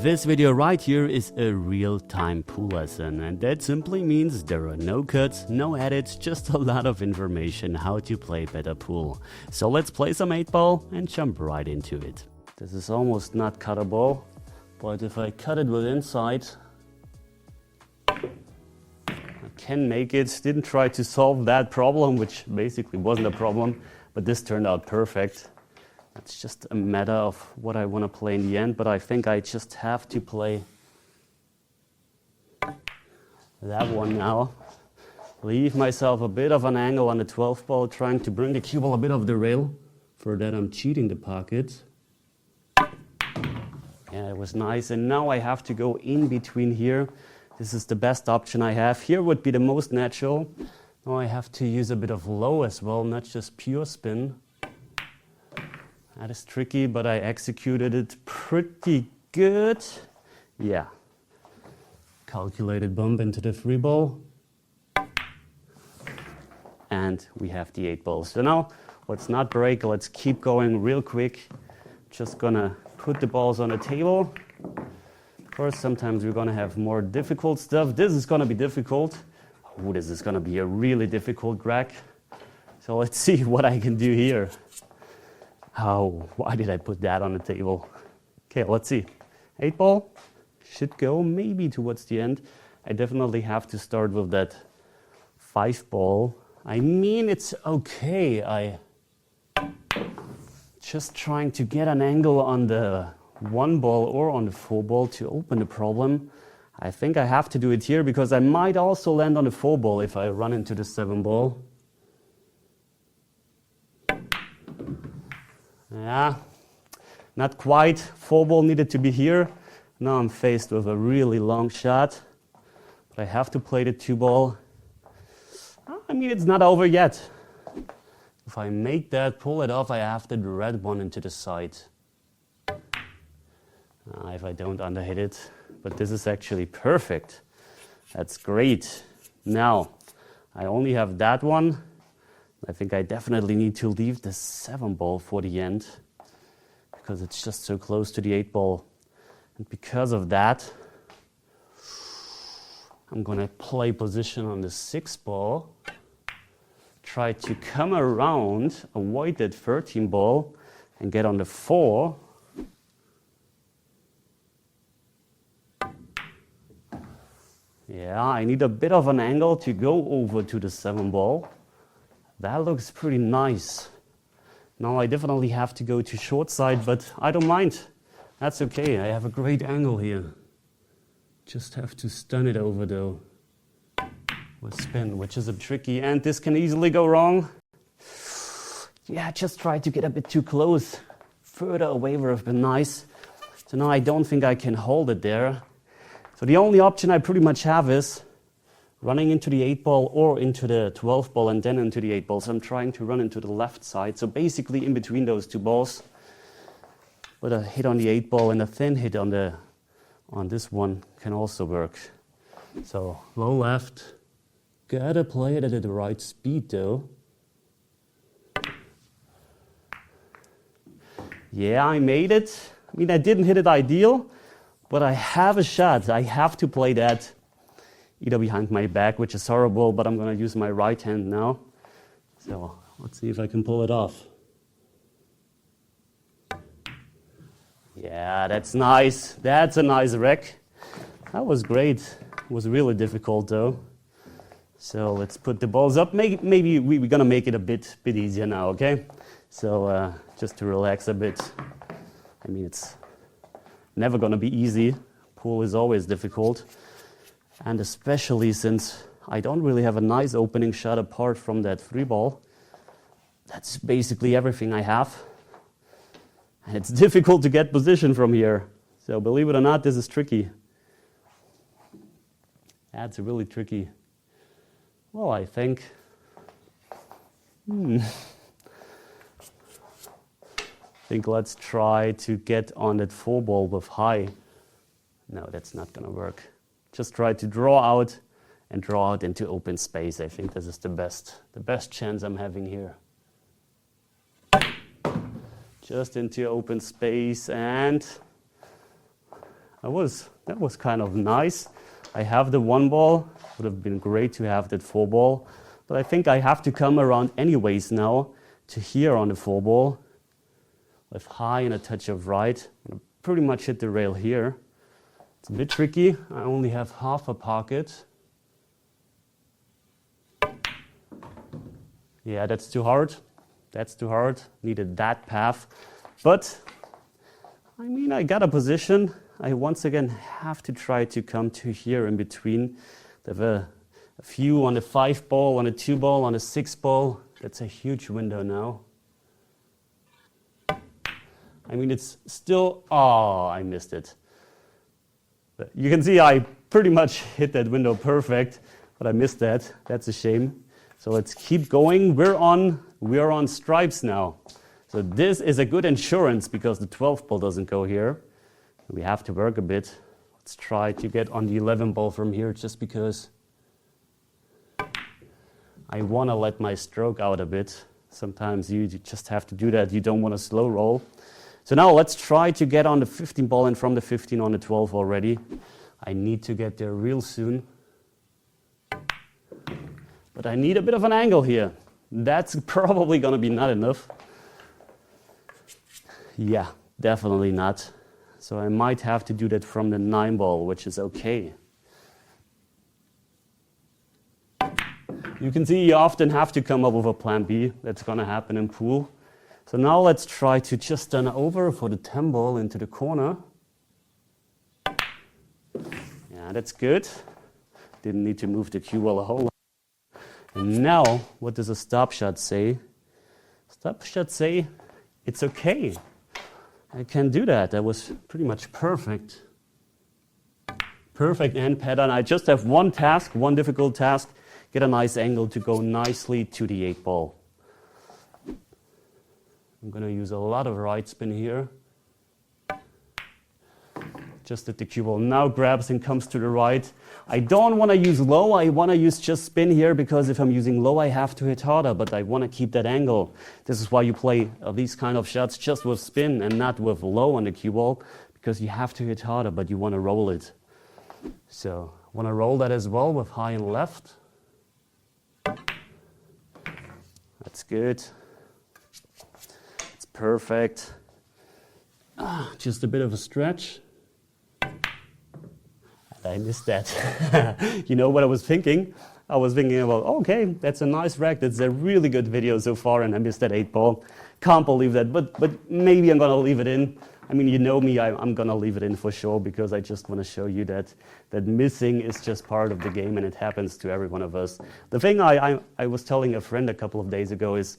This video right here is a real-time pool lesson, and that simply means there are no cuts, no edits, just a lot of information how to play better pool. So let's play some 8-ball and jump right into it. This is almost not cuttable, but if I cut it with inside, I can make it. Didn't try to solve that problem, which basically wasn't a problem, but this turned out perfect. It's just a matter of what I want to play in the end, but I think I just have to play that one now. Leave myself a bit of an angle on the 12 ball, trying to bring the cue ball a bit off the rail. For that I'm cheating the pocket. Yeah, it was nice, and now I have to go in between here. This is the best option I have. Here would be the most natural. Now I have to use a bit of low as well, not just pure spin. That is tricky, but I executed it pretty good. Yeah. Calculated bump into the 3 ball. And we have the 8 ball. So now, let's not break. Let's keep going real quick. Just gonna put the balls on the table. Of course, sometimes we're gonna have more difficult stuff. This is gonna be difficult. Oh, this is gonna be a really difficult crack. So let's see what I can do here. Oh, why did I put that on the table? Okay, let's see. 8 ball should go maybe towards the end. I definitely have to start with that 5 ball. I mean, it's okay. I just trying to get an angle on the 1 ball or on the 4 ball to open the problem. I think I have to do it here because I might also land on the 4 ball if I run into the 7 ball. Yeah, not quite. 4 ball needed to be here. Now I'm faced with a really long shot. But I have to play the 2 ball. I mean, it's not over yet. If I make that, pull it off, I have the red one into the side. If I don't underhit it. But this is actually perfect. That's great. Now, I only have that one. I think I definitely need to leave the 7 ball for the end because it's just so close to the 8 ball. And because of that, I'm going to play position on the 6 ball, try to come around, avoid that 13 ball, and get on the 4. Yeah, I need a bit of an angle to go over to the 7 ball. That looks pretty nice. Now I definitely have to go to short side, but I don't mind. That's okay, I have a great angle here. Just have to stun it over though. With spin, which is a tricky, and this can easily go wrong. Yeah, just try to get a bit too close. Further away would have been nice. So now I don't think I can hold it there. So the only option I pretty much have is running into the 8 ball or into the 12 ball and then into the 8 ball. So I'm trying to run into the left side. So basically in between those 2 balls. But a hit on the 8 ball and a thin hit on this one can also work. So low left. Gotta play it at the right speed though. Yeah, I made it. I mean, I didn't hit it ideal, but I have a shot. I have to play that either behind my back, which is horrible, but I'm going to use my right hand now. So let's see if I can pull it off. Yeah, that's nice. That's a nice wreck. That was great. It was really difficult though. So let's put the balls up. Maybe we're going to make it a bit easier now, okay? So just to relax a bit. I mean, it's never going to be easy. Pool is always difficult. And especially since I don't really have a nice opening shot apart from that 3 ball. That's basically everything I have. And it's difficult to get position from here. So believe it or not, this is tricky. That's really tricky. Well, I think... I think let's try to get on that 4 ball with high. No, that's not going to work. Just try to draw out and draw out into open space. I think this is the best chance I'm having here. Just into open space, and That was kind of nice. I have the 1 ball. Would have been great to have that 4 ball. But I think I have to come around anyways now to here on the 4 ball. With high and a touch of right. I pretty much hit the rail here. It's a bit tricky. I only have half a pocket. Yeah, that's too hard. That's too hard. Needed that path. But, I mean, I got a position. I once again have to try to come to here in between. There's a few on the 5 ball, on the 2 ball, on the 6 ball. That's a huge window now. I mean, it's still, oh, I missed it. But you can see I pretty much hit that window perfect, but I missed that. That's a shame. So let's keep going. We're on stripes now. So this is a good insurance because the 12 ball doesn't go here. We have to work a bit. Let's try to get on the 11 ball from here just because I want to let my stroke out a bit. Sometimes you just have to do that. You don't want to slow roll. So now let's try to get on the 15 ball and from the 15 on the 12 already. I need to get there real soon. But I need a bit of an angle here. That's probably going to be not enough. Yeah, definitely not. So I might have to do that from the 9 ball, which is okay. You can see you often have to come up with a plan B. That's going to happen in pool. So now let's try to just turn over for the 10 ball into the corner. Yeah, that's good. Didn't need to move the cue ball a whole lot. And now, what does a stop shot say? Stop shot say, it's okay. I can do that. That was pretty much perfect. Perfect end pattern. I just have one task, one difficult task. Get a nice angle to go nicely to the 8 ball. I'm going to use a lot of right spin here. Just that the cue ball now grabs and comes to the right. I don't want to use low. I want to use just spin here because if I'm using low, I have to hit harder, but I want to keep that angle. This is why you play these kind of shots just with spin and not with low on the cue ball because you have to hit harder, but you want to roll it. So I want to roll that as well with high and left. That's good. It's perfect. Just a bit of a stretch. I missed that. You know what I was thinking? I was thinking about, okay, that's a nice rack. That's a really good video so far, and I missed that 8 ball. Can't believe that, but maybe I'm going to leave it in. I mean, you know me, I'm going to leave it in for sure because I just want to show you that missing is just part of the game, and it happens to every one of us. The thing I was telling a friend a couple of days ago is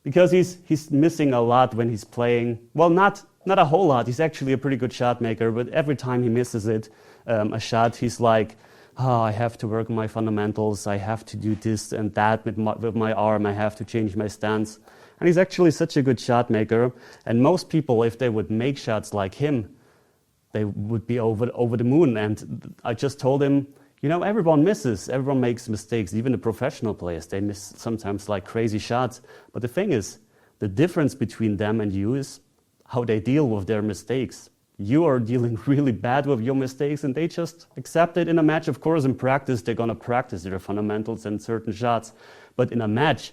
because he's missing a lot when he's playing. Well, not a whole lot. He's actually a pretty good shot maker, but every time he misses it, a shot, he's like, oh, I have to work on my fundamentals. I have to do this and that with my arm. I have to change my stance. And he's actually such a good shot maker. And most people, if they would make shots like him, they would be over the moon. And I just told him, you know, everyone misses. Everyone makes mistakes. Even the professional players, they miss sometimes like crazy shots. But the thing is, the difference between them and you is how they deal with their mistakes. You are dealing really bad with your mistakes and they just accept it in a match. Of course, in practice, they're going to practice their fundamentals and certain shots. But in a match,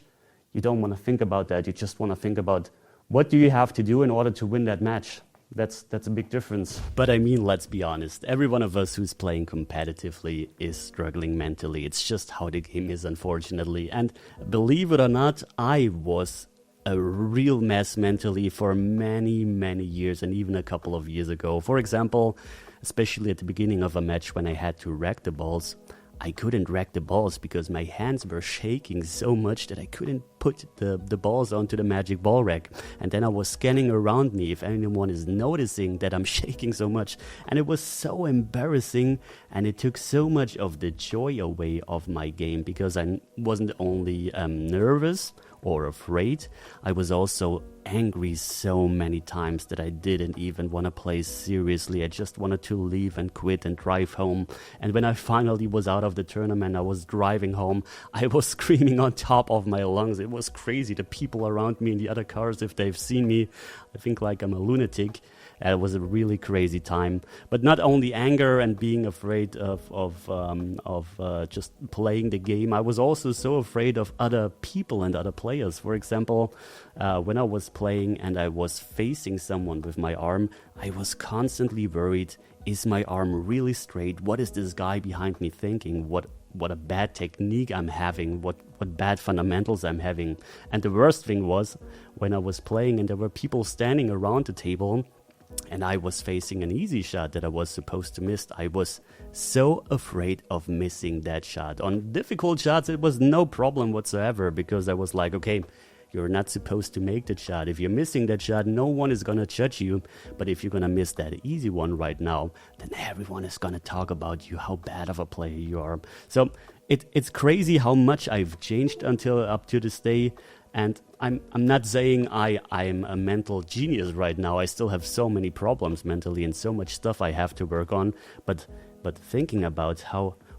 you don't want to think about that. You just want to think about what do you have to do in order to win that match. That's a big difference. But I mean, let's be honest. Every one of us who's playing competitively is struggling mentally. It's just how the game is, unfortunately. And believe it or not, I was a real mess mentally for many, many years, and even a couple of years ago. For example, especially at the beginning of a match when I had to rack the balls, I couldn't rack the balls because my hands were shaking so much that I couldn't put the balls onto the magic ball rack. And then I was scanning around me if anyone is noticing that I'm shaking so much. And it was so embarrassing, and it took so much of the joy away of my game because I wasn't only nervous or afraid, I was also angry so many times that I didn't even want to play seriously. I just wanted to leave and quit and drive home. And when I finally was out of the tournament, I was driving home, I was screaming on top of my lungs. It was crazy. The people around me in the other cars, if they've seen me, I think like I'm a lunatic. It was a really crazy time. But not only anger and being afraid of just playing the game, I was also so afraid of other people and other players. For example, when I was playing and I was facing someone with my arm, I was constantly worried, is my arm really straight? What is this guy behind me thinking? What a bad technique I'm having, what bad fundamentals I'm having. And the worst thing was when I was playing and there were people standing around the table and I was facing an easy shot that I was supposed to miss. I was so afraid of missing that shot. On difficult shots, it was no problem whatsoever because I was like, okay, you're not supposed to make that shot. If you're missing that shot, no one is going to judge you. But if you're going to miss that easy one right now, then everyone is going to talk about you, how bad of a player you are. So it's crazy how much I've changed until up to this day. And I'm not saying I'm a mental genius right now. I still have so many problems mentally and so much stuff I have to work on. But thinking about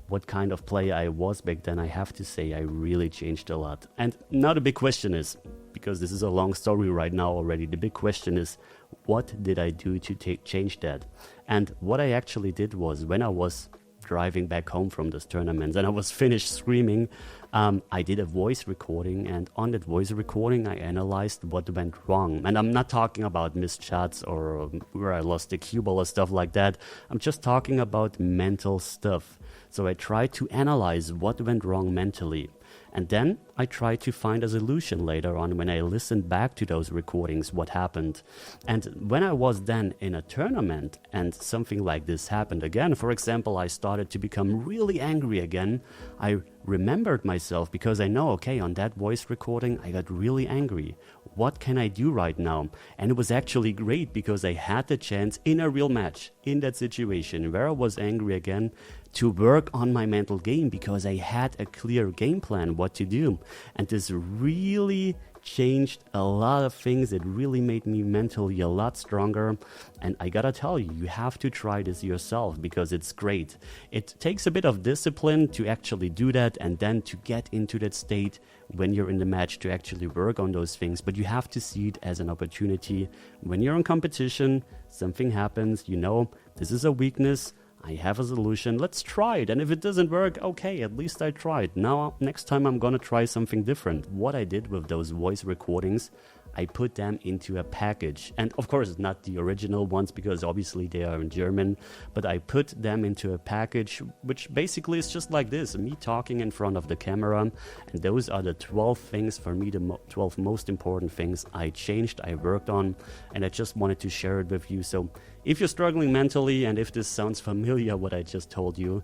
what kind of player I was back then, I have to say I really changed a lot. And now the big question is, because this is a long story right now already, the big question is, what did I do to change that? And what I actually did was, when I was driving back home from this tournament and I was finished screaming, I did a voice recording, and on that voice recording I analyzed what went wrong. And I'm not talking about missed shots or where I lost the cue ball or stuff like that. I'm just talking about mental stuff. So I tried to analyze what went wrong mentally. And then I tried to find a solution later on when I listened back to those recordings, what happened. And when I was then in a tournament and something like this happened again, for example, I started to become really angry again, I remembered myself because I know, okay, on that voice recording, I got really angry. What can I do right now? And it was actually great because I had the chance in a real match, in that situation where I was angry again, to work on my mental game because I had a clear game plan what to do. And this really changed a lot of things. It really made me mentally a lot stronger. And I gotta tell you, you have to try this yourself because it's great. It takes a bit of discipline to actually do that and then to get into that state when you're in the match to actually work on those things. But you have to see it as an opportunity. When you're in competition, something happens, you know, this is a weakness. I have a solution, let's try it. And if it doesn't work, okay, at least I tried. Now, next time I'm gonna try something different. What I did with those voice recordings, I put them into a package. And of course, not the original ones because obviously they are in German, but I put them into a package, which basically is just like this, me talking in front of the camera. And those are the 12 things for me, the 12 most important things I changed, I worked on, and I just wanted to share it with you. So if you're struggling mentally, and if this sounds familiar, what I just told you,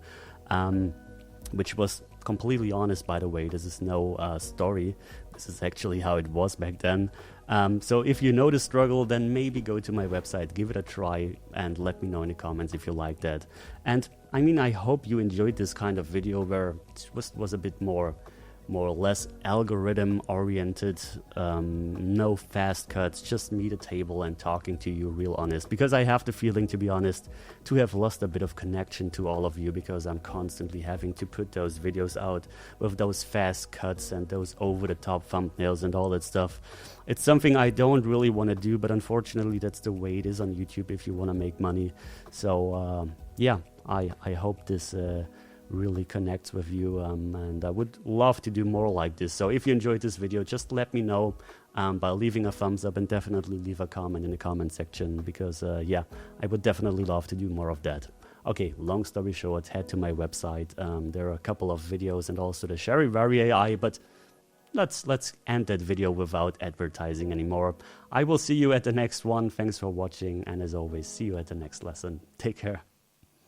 which was completely honest, by the way, this is no story. This is actually how it was back then. So if you know the struggle, then maybe go to my website, give it a try, and let me know in the comments if you like that. And I mean, I hope you enjoyed this kind of video where it was a bit more or less algorithm oriented, no fast cuts, just me, the table, and talking to you real honest. Because I have the feeling, to be honest, to have lost a bit of connection to all of you because I'm constantly having to put those videos out with those fast cuts and those over-the-top thumbnails and all that stuff. It's something I don't really want to do, but unfortunately that's the way it is on YouTube if you want to make money. So yeah, I hope this really connects with you, and I would love to do more like this. So if you enjoyed this video, just let me know by leaving a thumbs up, and definitely leave a comment in the comment section because yeah, I would definitely love to do more of that. Okay, long story short, head to my website. There are a couple of videos and also the Sharivari AI, but let's end that video without advertising anymore. I will see you at the next one. Thanks for watching, and as always, see you at the next lesson. Take care.